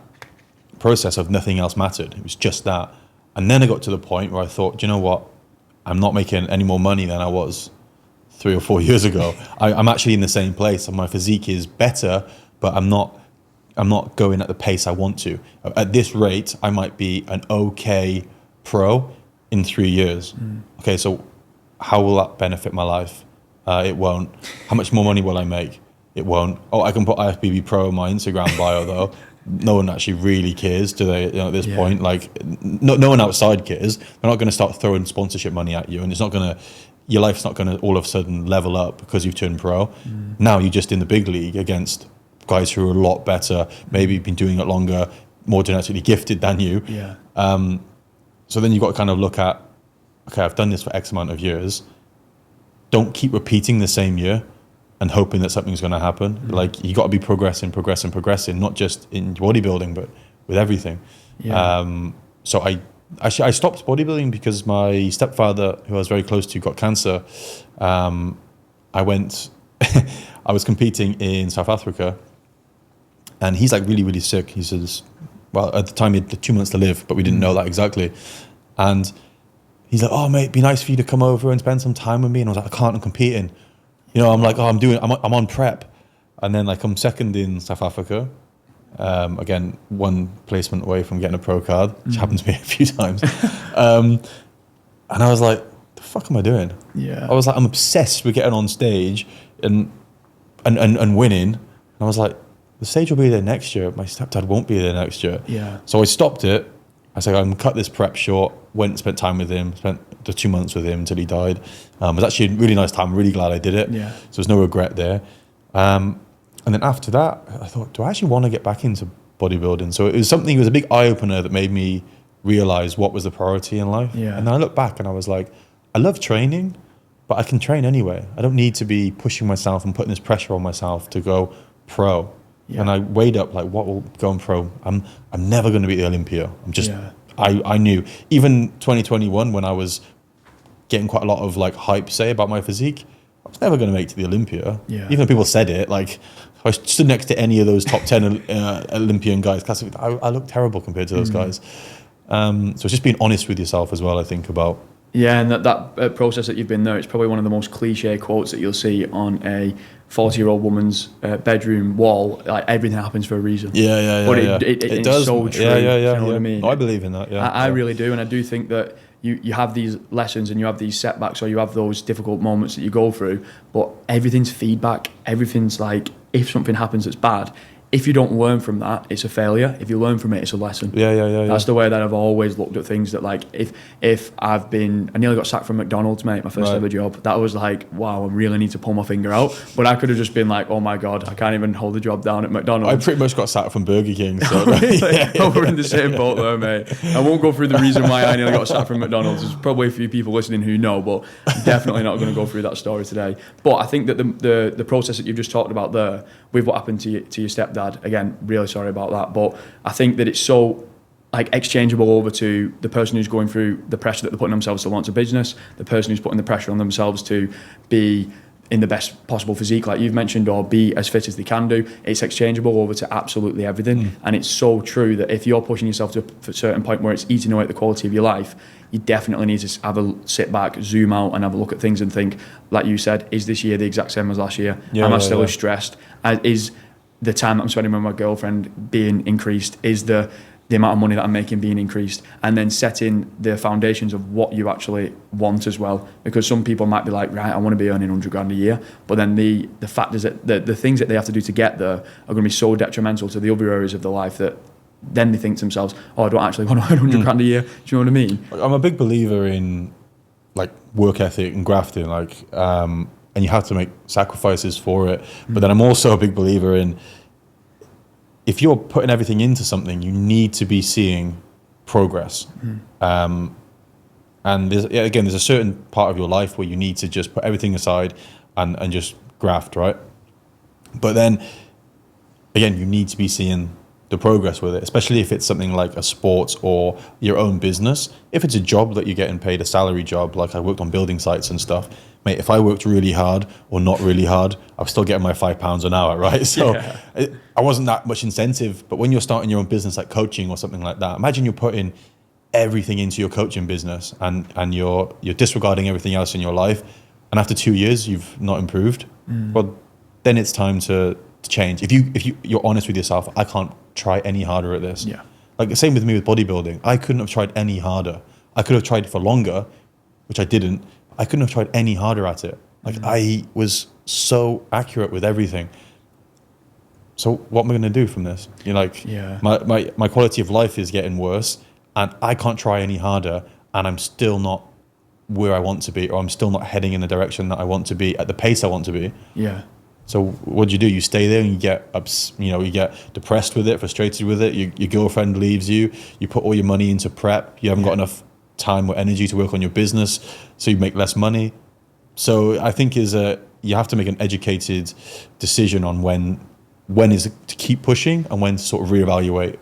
process of nothing else mattered. It was just that. And then I got to the point where I thought, do you know what? I'm not making any more money than I was 3 or 4 years ago. I'm actually in the same place, and my physique is better, but I'm not going at the pace I want to. At this rate, I might be an okay pro in 3 years. Okay, so how will that benefit my life? It won't. How much more money will I make? It won't. Oh, I can put IFBB Pro in my Instagram bio though. No one actually really cares, do they? At this point, like no one outside cares. They're not going to start throwing sponsorship money at you, and it's not going to. Your life's not going to all of a sudden level up because you've turned pro. Now you're just in the big league against guys who are a lot better, maybe been doing it longer, more genetically gifted than you. So then you've got to kind of look at, okay, I've done this for X amount of years. Don't keep repeating the same year and hoping that something's going to happen. Like, you got to be progressing, not just in bodybuilding, but with everything. So I stopped bodybuilding because my stepfather, who I was very close to, got cancer. I was competing in South Africa, and he's like really, really sick. He says, well, at the time he had 2 months to live, but we didn't know that exactly. And he's like, oh mate, it'd be nice for you to come over and spend some time with me. And I was like, I can't, I'm competing. I'm like, oh, I'm on prep. And then like I'm second in South Africa. Again, one placement away from getting a pro card, which happened to me a few times. And I was like, the fuck am I doing? I was like, I'm obsessed with getting on stage and winning. And I was like, the stage will be there next year. My stepdad won't be there next year. So I stopped it. I said, I'm going to cut this prep short. Went and spent time with him, spent the 2 months with him until he died. It was actually a really nice time. I'm really glad I did it. So there's no regret there. And then after that, I thought, do I actually want to get back into bodybuilding? So it was a big eye-opener that made me realize what was the priority in life. And then I looked back and I was like, I love training, but I can train anyway. I don't need to be pushing myself and putting this pressure on myself to go pro. And I weighed up like, what will going pro? I'm never going to be the Olympia. I knew. Even 2021, when I was getting quite a lot of like hype, say, about my physique, I was never going to make it to the Olympia. Even though people said it, like if I stood next to any of those top 10 Olympian guys, I look terrible compared to those guys. So it's just being honest with yourself as well, I think, about. And that process that you've been there, it's probably one of the most cliche quotes that you'll see on a 40-year-old woman's bedroom wall. Like, everything happens for a reason. But it does. So true. You know what I mean? I believe in that. I really do, and I do think that you have these lessons and you have these setbacks, or you have those difficult moments that you go through. But everything's feedback. Everything's like, if something happens that's bad, if you don't learn from that, it's a failure. If you learn from it, it's a lesson. That's the way that I've always looked at things. That like, if I nearly got sacked from McDonald's, mate, my first ever job. That was like, wow, I really need to pull my finger out. But I could have just been like, oh my God, I can't even hold a job down at McDonald's. I pretty much got sacked from Burger King. So we're in the same boat though, mate. I won't go through the reason why I nearly got sacked from McDonald's. There's probably a few people listening who know, but I'm definitely not going to go through that story today. But I think that the process that you've just talked about there, with what happened to your stepdad, again, really sorry about that, but I think that it's so like exchangeable over to the person who's going through the pressure that they're putting themselves to launch a business, the person who's putting the pressure on themselves to be in the best possible physique, like you've mentioned, or be as fit as they can do. It's exchangeable over to absolutely everything. And it's so true that if you're pushing yourself to a certain point where it's eating away at the quality of your life, you definitely need to have a sit back, zoom out, and have a look at things and think, like you said, is this year the exact same as last year? Am I still as stressed? Is the time that I'm spending with my girlfriend being increased? Is the amount of money that I'm making being increased? And then setting the foundations of what you actually want as well. Because some people might be like, right, I want to be earning 100 grand a year. But then the fact is that the things that they have to do to get there are going to be so detrimental to the other areas of their life that then they think to themselves, oh, I don't actually want to earn 100 grand a year. Do you know what I mean? I'm a big believer in like work ethic and grafting, like, and you have to make sacrifices for it. But then I'm also a big believer in, if you're putting everything into something, you need to be seeing progress. And there's a certain part of your life where you need to just put everything aside and just graft, right? But then, again, you need to be seeing the progress with it, especially if it's something like a sport or your own business. If it's a job that you're getting paid, a salary job, like I worked on building sites and stuff, mate, if I worked really hard or not really hard, I was still getting my £5 an hour, right? So I wasn't that much incentive. But when you're starting your own business, like coaching or something like that, imagine you're putting everything into your coaching business and you're disregarding everything else in your life. And after 2 years, you've not improved. Well, then it's time to change. If you're honest with yourself, I can't try any harder at this. Yeah. Like the same with me with bodybuilding. I couldn't have tried any harder. I could have tried for longer, which I didn't. I couldn't have tried any harder at it. Like I was so accurate with everything. So what am I going to do from this? You're like, my quality of life is getting worse, and I can't try any harder, and I'm still not where I want to be, or I'm still not heading in the direction that I want to be at the pace I want to be. Yeah. So what do? You stay there and you get you get depressed with it, frustrated with it. Your girlfriend leaves you. You put all your money into prep. You haven't got enough time or energy to work on your business, so you make less money. So I think you have to make an educated decision on when is it to keep pushing and when to sort of reevaluate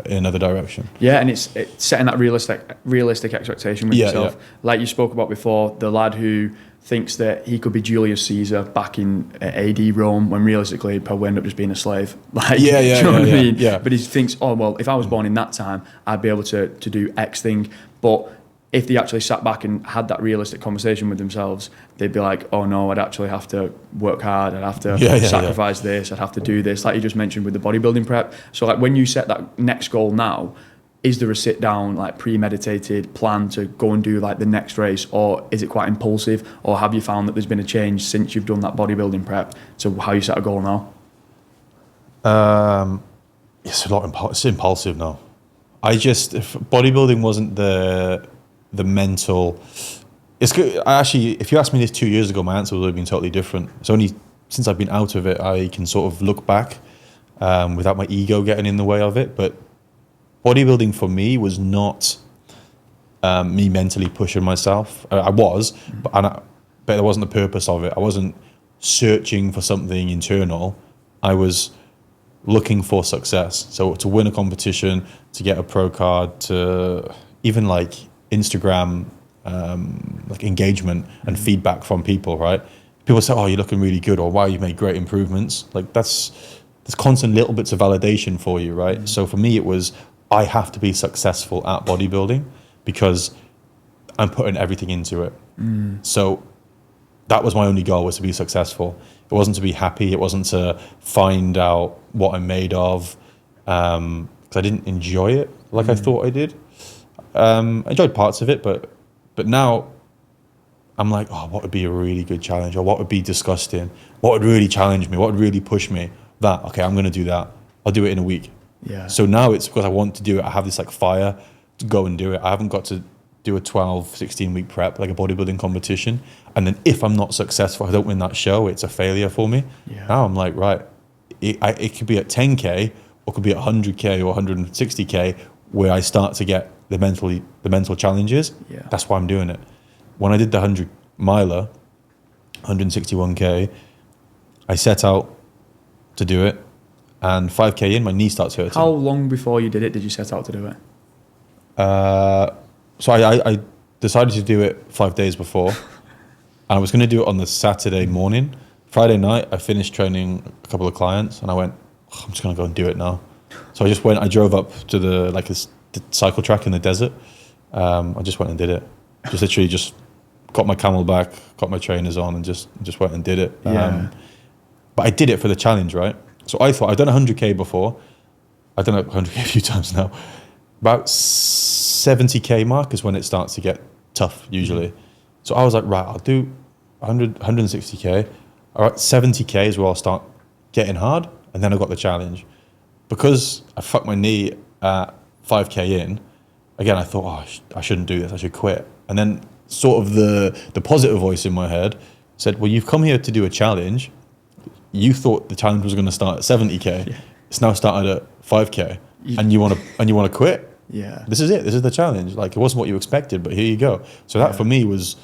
in another direction. Yeah, and it's setting that realistic expectation with yourself. Yeah. Like you spoke about before, the lad who thinks that he could be Julius Caesar back in AD Rome, when realistically he'd probably end up just being a slave. Like, do you know what I mean? Yeah. But he thinks, oh, well, if I was born in that time, I'd be able to do X thing. But if they actually sat back and had that realistic conversation with themselves, they'd be like, oh no, I'd actually have to work hard, I'd have to sacrifice this, I'd have to do this, like you just mentioned with the bodybuilding prep. So like when you set that next goal now, is there a sit down, like premeditated plan to go and do like the next race, or is it quite impulsive, or have you found that there's been a change since you've done that bodybuilding prep to how you set a goal now? It's it's impulsive now. If bodybuilding wasn't the mental, it's good. If you asked me this 2 years ago, my answer would have been totally different. It's only since I've been out of it, I can sort of look back without my ego getting in the way of it. But bodybuilding for me was not me mentally pushing myself. I was, but that wasn't the purpose of it. I wasn't searching for something internal. I was looking for success. So to win a competition, to get a pro card, to even like Instagram like engagement and feedback from people, right? People say, oh, you're looking really good, or wow, you made great improvements. Like there's constant little bits of validation for you, right? So for me, it was, I have to be successful at bodybuilding because I'm putting everything into it. So that was my only goal, was to be successful. It wasn't to be happy. It wasn't to find out what I'm made of, because I didn't enjoy it like I thought I did. I enjoyed parts of it, but now I'm like, oh, what would be a really good challenge, or what would be disgusting? What would really challenge me? What would really push me? Okay, I'm going to do that. I'll do it in a week. Yeah. So now it's because I want to do it. I have this like fire to go and do it. I haven't got to do a 12, 16 week prep like a bodybuilding competition. And then if I'm not successful, I don't win that show, it's a failure for me. Yeah. Now I'm like, right, it could be at 10K or it could be at 100K or 160K where I start to get the mental challenges. Yeah. That's why I'm doing it. When I did the 100 miler, 161K, I set out to do it. And 5K in, my knee starts hurting. How long before you did it did you set out to do it? So I decided to do it 5 days before. And I was going to do it on the Saturday morning. Friday night, I finished training a couple of clients, and I went, oh, I'm just going to go and do it now. So I drove up to the cycle track in the desert. I just went and did it. Just literally just got my Camelback, got my trainers on, and just went and did it. Yeah. But I did it for the challenge, right? So I thought, I've done 100K before. I've done 100K a few times now. About 70K mark is when it starts to get tough, usually. So I was like, right, I'll do 160K. All right, 70K is where I'll start getting hard. And then I got the challenge. Because I fucked my knee at 5K in, again, I thought, oh, I shouldn't do this. I should quit. And then sort of the positive voice in my head said, well, you've come here to do a challenge. You thought the challenge was going to start at 70K. Yeah. It's now started at 5K, and you want to quit. Yeah. This is it. This is the challenge. Like, it wasn't what you expected, but here you go. So that for me was,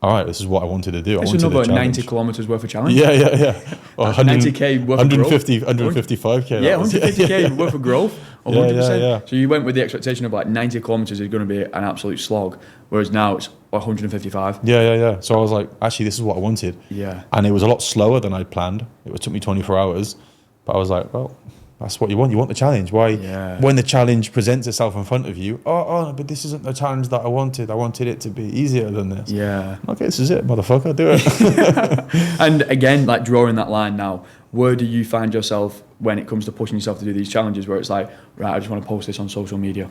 all right, this is what I wanted to do. It's I wanted another a challenge. 90 kilometers worth of challenge. Yeah. Or 90k worth of growth. 155k. Yeah, 150k worth of growth. 100%. Yeah. So you went with the expectation of like 90 kilometers is going to be an absolute slog, whereas now it's 155. Yeah. So I was like, actually, this is what I wanted. Yeah. And it was a lot slower than I'd planned. It took me 24 hours. But I was like, well, that's what you want. You want the challenge. Why? Yeah. When the challenge presents itself in front of you, but this isn't the challenge that I wanted. I wanted it to be easier than this. Yeah. Okay, this is it, motherfucker. Do it. And again, like drawing that line now, where do you find yourself when it comes to pushing yourself to do these challenges where it's like, right, I just want to post this on social media?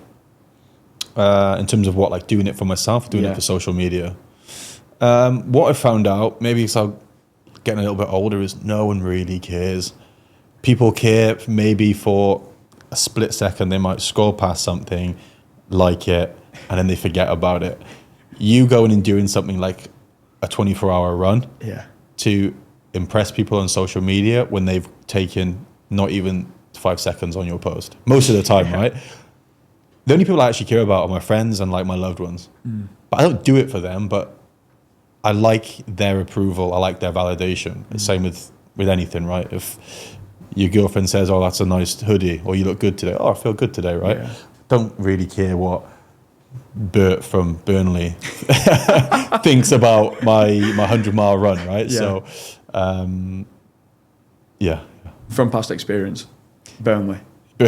In terms of what, like doing it for myself, doing it for social media. What I found out, maybe because I'm getting a little bit older, is no one really cares. People care maybe for a split second. They might scroll past something, like it, and then they forget about it. You going and doing something like a 24-hour run to impress people on social media when they've taken not even 5 seconds on your post. Most of the time, right? The only people I actually care about are my friends and like my loved ones. But I don't do it for them, but I like their approval. I like their validation. It's the same with anything, right? If your girlfriend says, oh, that's a nice hoodie, or you look good today. Oh, I feel good today, right? Yeah. Don't really care what Bert from Burnley thinks about my 100-mile run, right? Yeah. So, yeah. From past experience, Burnley. I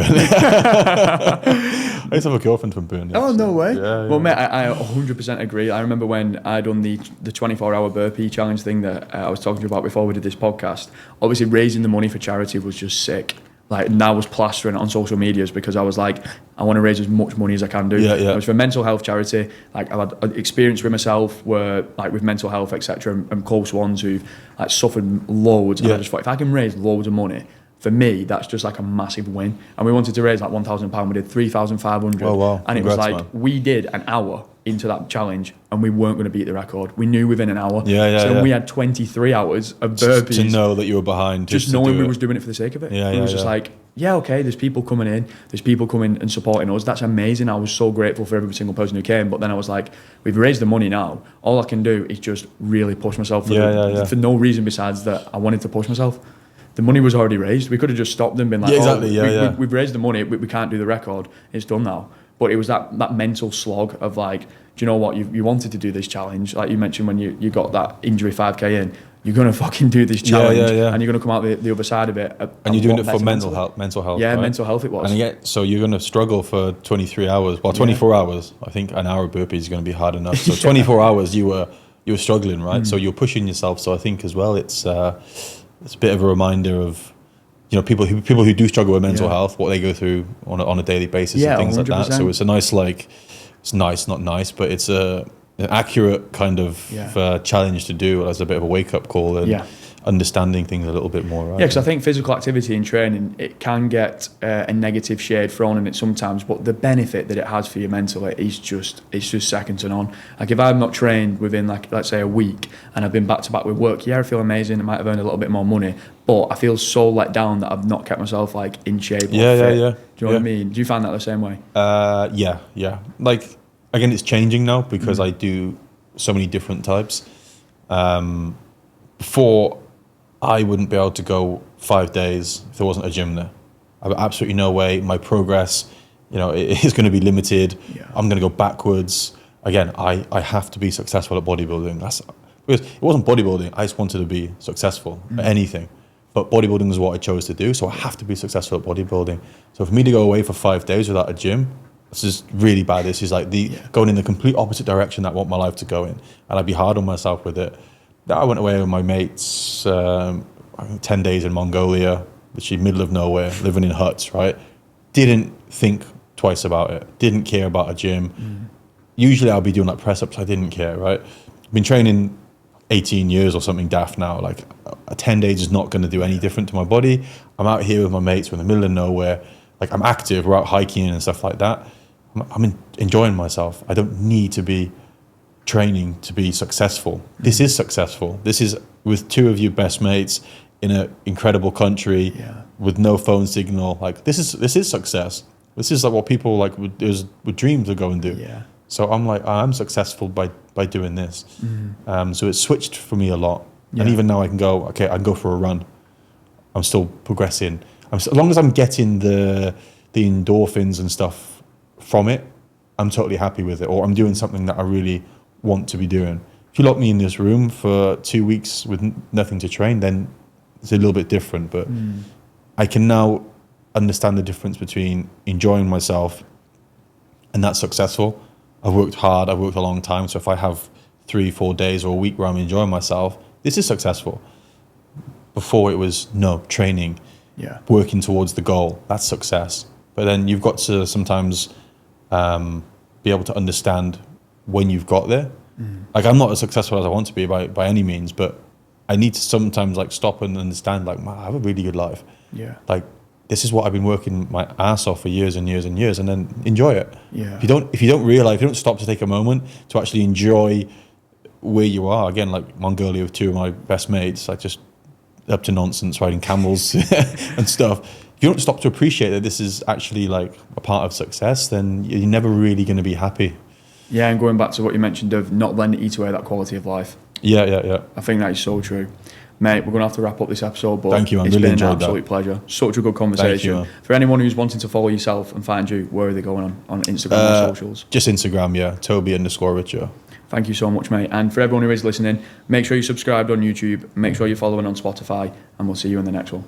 used to have a girlfriend from Burnley. Oh, no way. Yeah. Well, mate, I 100% agree. I remember when I done the 24-hour burpee challenge thing that I was talking to you about before we did this podcast. Obviously, raising the money for charity was just sick. Like, and I was plastering it on social medias because I was like, I want to raise as much money as I can do. Yeah. It was for mental health charity. Like, I've had experience with myself where, like, with mental health, etc., and close ones who've like suffered loads. And I just thought, if I can raise loads of money, for me, that's just like a massive win. And we wanted to raise like £1,000. We did 3,500. Oh, wow. And it was Congrats, like, man. we did an hour into that challenge and we weren't going to beat the record. We knew within an hour. Yeah. We had 23 hours of burpees. To know that you were behind. Just knowing we was doing it for the sake of it. It was just like, okay, there's people coming in. There's people coming and supporting us. That's amazing. I was so grateful for every single person who came. But then I was like, we've raised the money now. All I can do is just really push myself for no reason besides that I wanted to push myself. The money was already raised. We could have just stopped and been like, we've raised the money. We can't do the record. It's done now. But it was that mental slog of like, do you know what? You wanted to do this challenge. Like you mentioned when you got that injury 5K in, you're going to fucking do this challenge and you're going to come out the other side of it. And you're doing it for mental health. Yeah, right? mental health it was. And yet, so you're going to struggle for 23 hours. Well, 24 hours. I think an hour of burpees is going to be hard enough. So 24 hours you were struggling, right? So you're pushing yourself. So I think as well, it's a bit of a reminder of, people who do struggle with mental health, what they go through on a daily basis and things 100%. Like that. So it's a nice, it's nice, not nice, but it's an accurate kind of challenge to do as a bit of a wake up call and understanding things a little bit more. Right? Yeah, because I think physical activity and training, it can get a negative shade thrown in it sometimes, but the benefit that it has for you mentally is just second to none. Like if I'm not trained within let's say a week and I've been back to back with work, I feel amazing. I might have earned a little bit more money, but I feel so let down that I've not kept myself in shape. Or fit. Yeah. Do you know what I mean? Do you find that the same way? Yeah. Like again, it's changing now because I do so many different types. Before, I wouldn't be able to go 5 days if there wasn't a gym there. I've absolutely no way. My progress, it is going to be limited. Yeah. I'm going to go backwards. Again, I have to be successful at bodybuilding. Because it wasn't bodybuilding. I just wanted to be successful at anything. But bodybuilding is what I chose to do. So I have to be successful at bodybuilding. So for me to go away for 5 days without a gym, this is really bad. This is like going in the complete opposite direction that I want my life to go in. And I'd be hard on myself with it. I went away with my mates, 10 days in Mongolia, which is middle of nowhere, living in huts, right? Didn't think twice about it. Didn't care about a gym. Usually I'll be doing press-ups. I didn't care, right? I've been training 18 years or something daft now. 10 days is not going to do any different to my body. I'm out here with my mates. We're in the middle of nowhere. I'm active. We're out hiking and stuff like that. I'm enjoying myself. I don't need to be training to be successful. This is successful. This is with two of your best mates in an incredible country with no phone signal. This is success. This is like what people like would dream to go and do. Yeah. So I'm like, I'm successful by doing this. So it switched for me a lot. Yeah. And even now I can go, okay, I can go for a run. I'm still progressing. As long as I'm getting the endorphins and stuff from it, I'm totally happy with it. Or I'm doing something that I really want to be doing. If you lock me in this room for 2 weeks with nothing to train, then it's a little bit different. But I can now understand the difference between enjoying myself and that's successful. I've worked hard, I've worked a long time. So if I have 3-4 days or a week where I'm enjoying myself, this is successful. Before it was training, working towards the goal, that's success. But then you've got to sometimes be able to understand when you've got there. Like I'm not as successful as I want to be by any means, but I need to sometimes like stop and understand like, man, I have a really good life. Yeah. Like this is what I've been working my ass off for years and years and years, and then enjoy it. Yeah. If you don't stop to take a moment to actually enjoy where you are, again, like Mongolia with 2 of my best mates, like just up to nonsense, riding camels and stuff. If you don't stop to appreciate that this is actually like a part of success, then you're never really going to be happy. Yeah, and going back to what you mentioned of not letting it eat away that quality of life. Yeah. I think that is so true. Mate, we're going to have to wrap up this episode, but thank you, man. It's really been an enjoyed absolute pleasure. Such a good conversation. Thank you, for anyone who's wanting to follow yourself and find you, where are they going on Instagram or socials? Just Instagram, yeah. Toby_Richa. Thank you so much, mate. And for everyone who is listening, make sure you're subscribed on YouTube, make sure you're following on Spotify, and we'll see you in the next one.